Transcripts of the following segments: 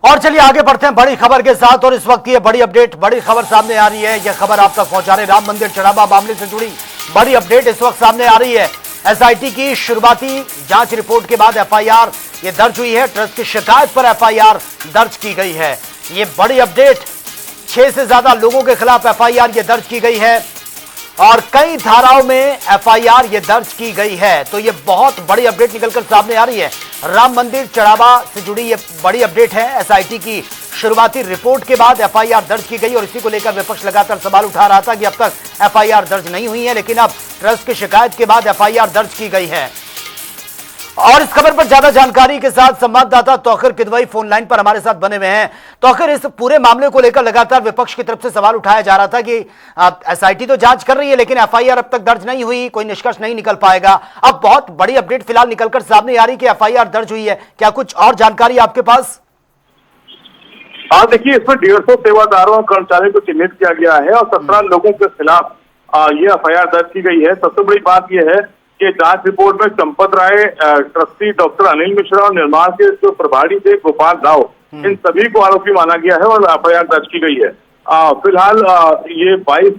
और चलिए आगे बढ़ते हैं बड़ी खबर के साथ। और इस वक्त ये बड़ी अपडेट, बड़ी खबर सामने आ रही है। यह खबर आप तक पहुंचा रहे राम मंदिर चढ़ावा मामले से जुड़ी बड़ी अपडेट इस वक्त सामने आ रही है। एसआईटी की शुरुआती जांच रिपोर्ट के बाद एफआईआर ये दर्ज हुई है। ट्रस्ट की शिकायत पर एफआईआर दर्ज की गई है। ये बड़ी अपडेट, 6 से ज्यादा लोगों के खिलाफ एफआईआर ये दर्ज की गई है और कई धाराओं में एफआईआर ये दर्ज की गई है। तो ये बहुत बड़ी अपडेट निकलकर सामने आ रही है। राम मंदिर चढ़ावा से जुड़ी ये बड़ी अपडेट है। एसआईटी की शुरुआती रिपोर्ट के बाद एफआईआर दर्ज की गई और इसी को लेकर विपक्ष लगातार सवाल उठा रहा था कि अब तक एफआईआर दर्ज नहीं हुई है, लेकिन अब ट्रस्ट की शिकायत के बाद एफआईआर दर्ज की गई है। और इस खबर पर ज्यादा जानकारी के साथ संवाददाता तौखिर किदवई फोन लाइन पर हमारे साथ बने हुए हैं। तौखिर, इस पूरे मामले को लेकर लगातार विपक्ष की तरफ से सवाल उठाया जा रहा था कि एसआईटी तो जांच कर रही है लेकिन एफआईआर अब तक दर्ज नहीं हुई, कोई निष्कर्ष नहीं निकल पाएगा। अब बहुत बड़ी अपडेट फिलहाल निकलकर सामने आ रही कि एफआईआर दर्ज हुई है। क्या कुछ और जानकारी आपके पास? हाँ, देखिए, इसमें 150 सेवादारों और कर्मचारियों को चिन्हित किया गया है और 17 लोगों के खिलाफ ये एफआईआर दर्ज की गई है। सबसे बड़ी बात यह है कि जांच रिपोर्ट में चंपत राय, ट्रस्टी डॉक्टर अनिल मिश्रा और निर्माण के जो प्रभारी थे गोपाल राव, इन सभी को आरोपी माना गया है और एफआईआर दर्ज की गई है। फिलहाल ये 22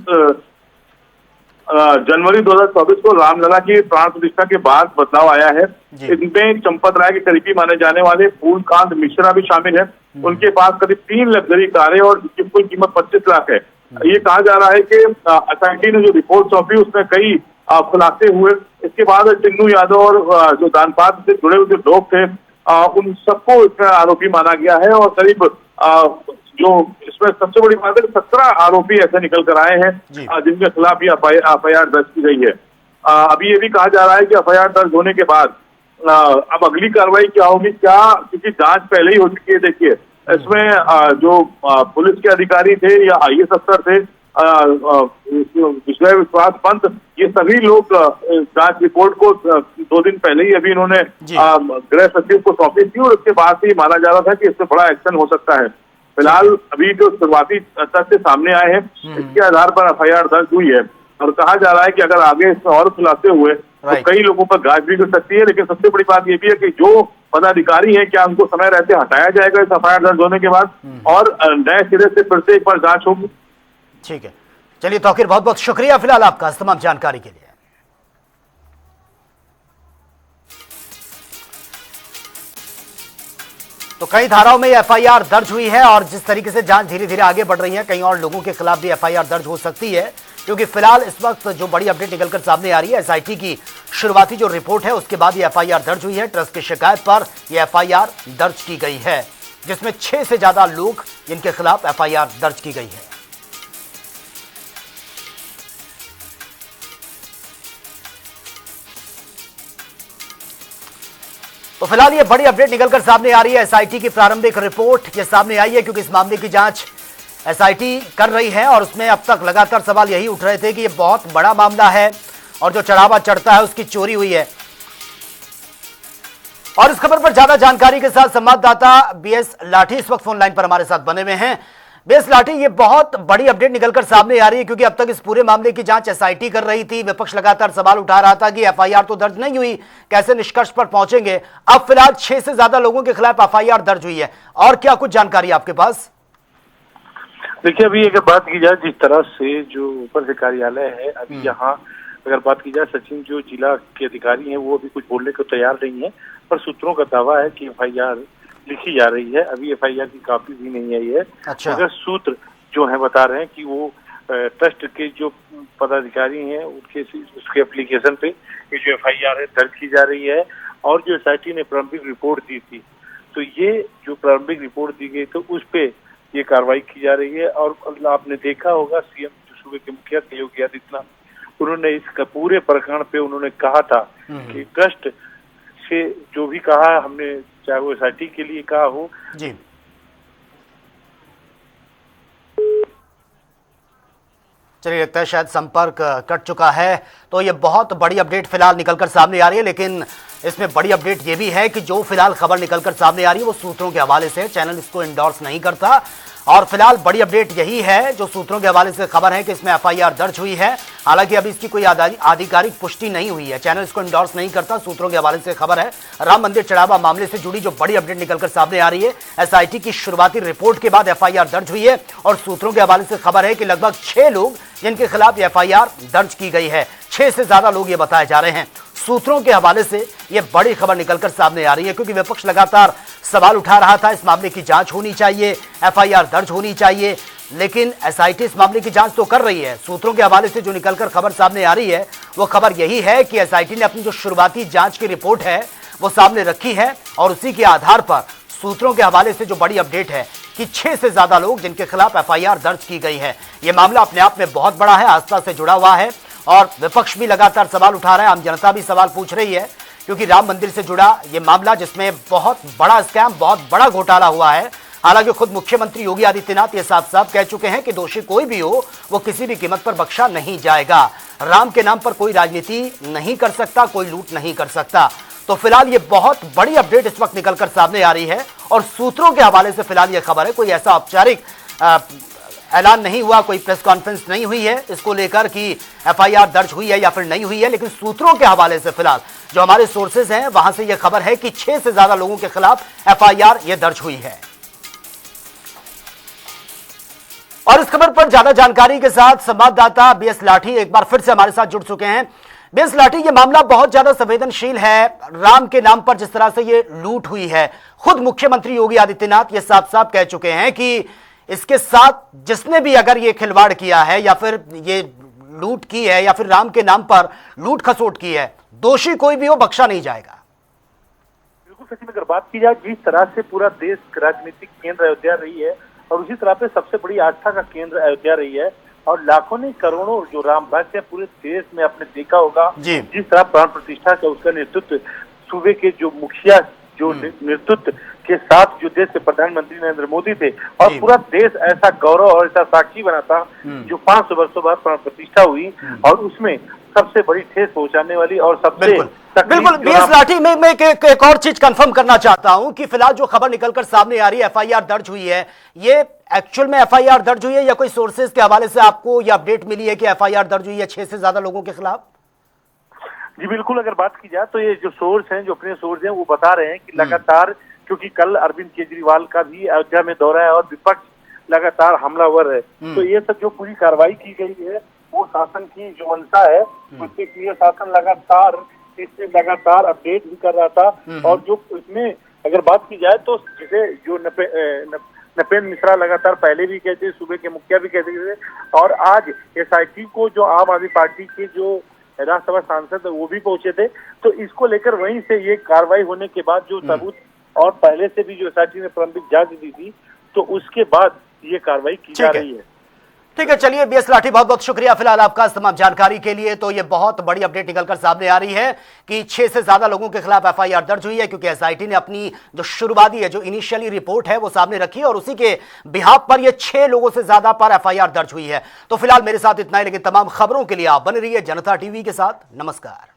जनवरी 2024 को रामलला की प्राण प्रतिष्ठा के बाद बदलाव आया है। इनमें चंपत राय के करीबी माने जाने वाले फूलकांत मिश्रा भी शामिल है। उनके पास करीब 3 लग्जरी कारें और जिसकी कुल कीमत 25 लाख है। ये कहा जा रहा है कि एसआईटी ने जो रिपोर्ट सौंपी उसमें कई खुलासे हुए। इसके बाद टिन्नू यादव और जो दानपात्र से जुड़े हुए जो लोग थे उन सबको इसमें आरोपी माना गया है और करीब जो इसमें सबसे बड़ी बात है 17 आरोपी ऐसे निकल कर आए हैं जिनके खिलाफ ये एफआईआर दर्ज की गई है। अभी ये भी कहा जा रहा है कि एफआईआर दर्ज होने के बाद अब अगली कार्रवाई क्या होगी, क्योंकि जांच पहले ही हो चुकी है। देखिए, इसमें जो पुलिस के अधिकारी थे या आईएएस अफसर थे, विषय विश्वास पंत, ये सभी लोग जांच रिपोर्ट को 2 दिन पहले ही अभी इन्होंने गृह सचिव को सौंपी थी और उसके बाद से माना जा रहा था कि इससे बड़ा एक्शन हो सकता है। फिलहाल अभी जो शुरुआती तथ्य सामने आए हैं इसके आधार पर एफआईआर दर्ज हुई है और कहा जा रहा है कि अगर आगे इसमें और खुलासे हुए तो कई लोगों पर गाज भी गिर सकती है। लेकिन सबसे बड़ी बात यह भी है कि जो पदाधिकारी है, क्या उनको समय रहते हटाया जाएगा इस एफआईआर दर्ज होने के बाद और नए सिरे से फिर से एक बार जांच होगी। ठीक है, चलिए तौखिर, बहुत बहुत शुक्रिया फिलहाल आपका इस तमाम जानकारी के लिए। तो कई धाराओं में एफआईआर दर्ज हुई है और जिस तरीके से जांच धीरे धीरे आगे बढ़ रही है, कई और लोगों के खिलाफ भी एफआईआर दर्ज हो सकती है। क्योंकि फिलहाल इस वक्त जो बड़ी अपडेट निकलकर सामने आ रही है, एसआईटी की शुरुआती जो रिपोर्ट है उसके बाद ये एफआईआर दर्ज हुई है। ट्रस्ट की शिकायत पर यह एफआईआर दर्ज की गई है, जिसमें 6 से ज्यादा लोग जिनके खिलाफ एफआईआर दर्ज की गई है। तो फिलहाल ये बड़ी अपडेट निकलकर सामने आ रही है। एसआईटी की प्रारंभिक रिपोर्ट ये सामने आई है क्योंकि इस मामले की जांच एसआईटी कर रही है और उसमें अब तक लगातार सवाल यही उठ रहे थे कि ये बहुत बड़ा मामला है और जो चढ़ावा चढ़ता है उसकी चोरी हुई है। और इस खबर पर ज्यादा जानकारी के साथ संवाददाता बीएस लाठी इस वक्त फोन लाइन पर हमारे साथ बने हुए हैं। बीएस लाठी, ये बहुत बड़ी अपडेट निकलकर सामने आ रही है क्योंकि अब तक इस पूरे मामले की जांच एसआईटी कर रही थी। विपक्ष लगातार सवाल उठा रहा था कि एफआईआर तो दर्ज नहीं हुई, कैसे निष्कर्ष पर पहुंचेंगे। अब फिलहाल 6 से ज्यादा लोगों के खिलाफ एफआईआर दर्ज हुई है और क्या कुछ जानकारी आपके पास? देखिए, अभी अगर बात की जाए जिस तरह से जो ऊपर से कार्यालय है, अभी यहाँ अगर बात की जाए, सचिन जो जिला के अधिकारी हैं वो अभी कुछ बोलने को तैयार नहीं है, पर सूत्रों का दावा है कि एफआईआर लिखी जा रही है। अभी एफआईआर की कॉपी भी नहीं आई है। अच्छा। अगर सूत्र जो है बता रहे हैं कि वो ट्रस्ट के जो पदाधिकारी हैं उनके उसके एप्लीकेशन पे ये जो एफआईआर है दर्ज की जा रही है और जो एसआईटी ने प्रारंभिक रिपोर्ट दी थी, तो ये जो प्रारंभिक रिपोर्ट दी गई तो उस पे ये कार्रवाई की जा रही है। और आपने देखा होगा सीएम जो सूबे के मुखिया योगी आदित्यनाथ, उन्होंने इस पूरे प्रकरण पे उन्होंने कहा था कि ट्रस्ट से जो भी कहा हमने, चाहे वो एसआईटी के लिए कहा हो जी। चलिए, लगता है शायद संपर्क कट चुका है। तो ये बहुत बड़ी अपडेट फिलहाल निकलकर सामने आ रही है, लेकिन इसमें बड़ी अपडेट ये भी है कि जो फिलहाल खबर निकलकर सामने आ रही है वो सूत्रों के हवाले से, चैनल इसको इंडोर्स नहीं करता और फिलहाल बड़ी अपडेट यही है, जो सूत्रों के हवाले से खबर है कि इसमें एफआईआर दर्ज हुई है। हालांकि अभी इसकी कोई आधिकारिक पुष्टि नहीं हुई है, चैनल इसको इंडोर्स नहीं करता। सूत्रों के हवाले से खबर है राम मंदिर चढ़ावा मामले से जुड़ी जो बड़ी अपडेट निकलकर सामने आ रही है, एसआईटी की शुरुआती रिपोर्ट के बाद एफआईआर दर्ज हुई है। और सूत्रों के हवाले से खबर है कि लगभग 6 लोग जिनके खिलाफ एफआईआर दर्ज की गई है, 6 से ज्यादा लोग ये बताए जा रहे हैं। सूत्रों के हवाले से यह बड़ी खबर निकलकर सामने आ रही है, क्योंकि विपक्ष लगातार सवाल उठा रहा था इस मामले की जांच होनी चाहिए, एफआईआर दर्ज होनी चाहिए, लेकिन एसआईटी इस मामले की जांच तो कर रही है। सूत्रों के हवाले से जो निकलकर खबर सामने आ रही है वो खबर यही है कि एसआईटी ने अपनी जो शुरुआती जांच की रिपोर्ट है वो सामने रखी है, और उसी के आधार पर सूत्रों के हवाले से जो बड़ी अपडेट है कि 6 से ज्यादा लोग जिनके खिलाफ एफआईआर दर्ज की गई है। यह मामला अपने आप में बहुत बड़ा है, आस्था से जुड़ा हुआ है, और विपक्ष भी लगातार सवाल उठा रहा है, आम जनता भी सवाल पूछ रही है, क्योंकि राम मंदिर से जुड़ा यह मामला जिसमें बहुत बड़ा स्कैम, बहुत बड़ा घोटाला हुआ है। हालांकि खुद मुख्यमंत्री योगी आदित्यनाथ ये साफ साफ कह चुके हैं कि दोषी कोई भी हो वो किसी भी कीमत पर बख्शा नहीं जाएगा। राम के नाम पर कोई राजनीति नहीं कर सकता, कोई लूट नहीं कर सकता। तो फिलहाल ये बहुत बड़ी अपडेट इस वक्त निकलकर सामने आ रही है, और सूत्रों के हवाले से फिलहाल ये खबर है, कोई ऐसा औपचारिक ऐलान नहीं हुआ, कोई प्रेस कॉन्फ्रेंस नहीं हुई है इसको लेकर कि एफआईआर दर्ज हुई है या फिर नहीं हुई है, लेकिन सूत्रों के हवाले से फिलहाल जो हमारे सोर्सेज हैं वहां से यह खबर है कि 6 से ज्यादा लोगों के खिलाफ एफआईआर ये दर्ज हुई है। और इस खबर पर ज्यादा जानकारी के साथ संवाददाता बीएस लाठी एक बार फिर से हमारे साथ जुड़ चुके हैं। बीएस लाठी, ये मामला बहुत ज्यादा संवेदनशील है, राम के नाम पर जिस तरह से ये लूट हुई है, खुद मुख्यमंत्री योगी आदित्यनाथ ये साफ साफ कह चुके हैं कि इसके साथ जिसने भी अगर ये खिलवाड़ किया है या फिर ये लूट की है या फिर राम के नाम पर लूट खसोट की है, दोषी कोई भी हो बख्शा नहीं जाएगा। बिल्कुल सचिन, अगर बात की जाए जिस तरह से पूरा देश राजनीतिक केंद्र अयोध्या रही है, और उसी तरह पे सबसे बड़ी आस्था का केंद्र अयोध्या रही है, और लाखों ने करोड़ों जो राम भक्त है पूरे देश में आपने देखा होगा जिस तरह प्राण प्रतिष्ठा का उसका नेतृत्व सूबे के जो मुखिया जो नेतृत्व के साथ जो देश के प्रधानमंत्री नरेंद्र मोदी थे, और पूरा देश ऐसा गौरव और ऐसा साक्षी बना था जो 500 वर्षों बाद प्राण प्रतिष्ठा हुई, और उसमें सबसे बड़ी ठेस पहुंचाने वाली और सबसे बिल्कुल बीएस लाठी, मैं एक और चीज कंफर्म करना चाहता हूं कि फिलहाल जो खबर निकलकर सामने आ रही है एफआईआर दर्ज हुई है, ये एक्चुअल में एफआईआर दर्ज हुई है या कोई सोर्सेज के हवाले से आपको ये अपडेट मिली है कि एफआईआर दर्ज हुई है 6 से ज्यादा लोगों के खिलाफ? जी बिल्कुल, अगर बात की जाए तो ये जो सोर्स हैं, जो अपने सोर्स हैं, वो बता रहे हैं कि लगातार, क्योंकि कल अरविंद केजरीवाल का भी अयोध्या में दौरा है और विपक्ष लगातार हमलावर है, तो ये सब जो पूरी कार्रवाई की गई है वो शासन की जो मंशा है उसके लिए शासन लगातार इससे लगातार अपडेट भी कर रहा था। और जो इसमें अगर बात की जाए तो जिसे जो नपेंद्र मिश्रा लगातार पहले भी कहते, सूबे के मुखिया भी कहते थे, और आज एसआईटी को जो आम आदमी पार्टी के जो राज्यसभा सांसद वो भी पहुंचे थे, तो इसको लेकर वहीं से ये कार्रवाई होने के बाद जो सबूत और पहले से भी जो एसआईटी ने प्रारंभिक जांच दी थी, तो उसके बाद ये कार्रवाई की जा रही है। ठीक है, चलिए बीएस लाठी, बहुत बहुत शुक्रिया फिलहाल आपका तमाम जानकारी के लिए। तो ये बहुत बड़ी अपडेट निकलकर सामने आ रही है कि 6 से ज्यादा लोगों के खिलाफ एफआईआर दर्ज हुई है, क्योंकि एसआईटी ने अपनी जो शुरुआती है, जो इनिशियली रिपोर्ट है वो सामने रखी है, और उसी के बिहाफ पर ये 6 लोगों से ज्यादा पर एफआईआर दर्ज हुई है। तो फिलहाल मेरे साथ इतना ही, लेकिन तमाम खबरों के लिए आप बने रहिए जनता टीवी के साथ। नमस्कार।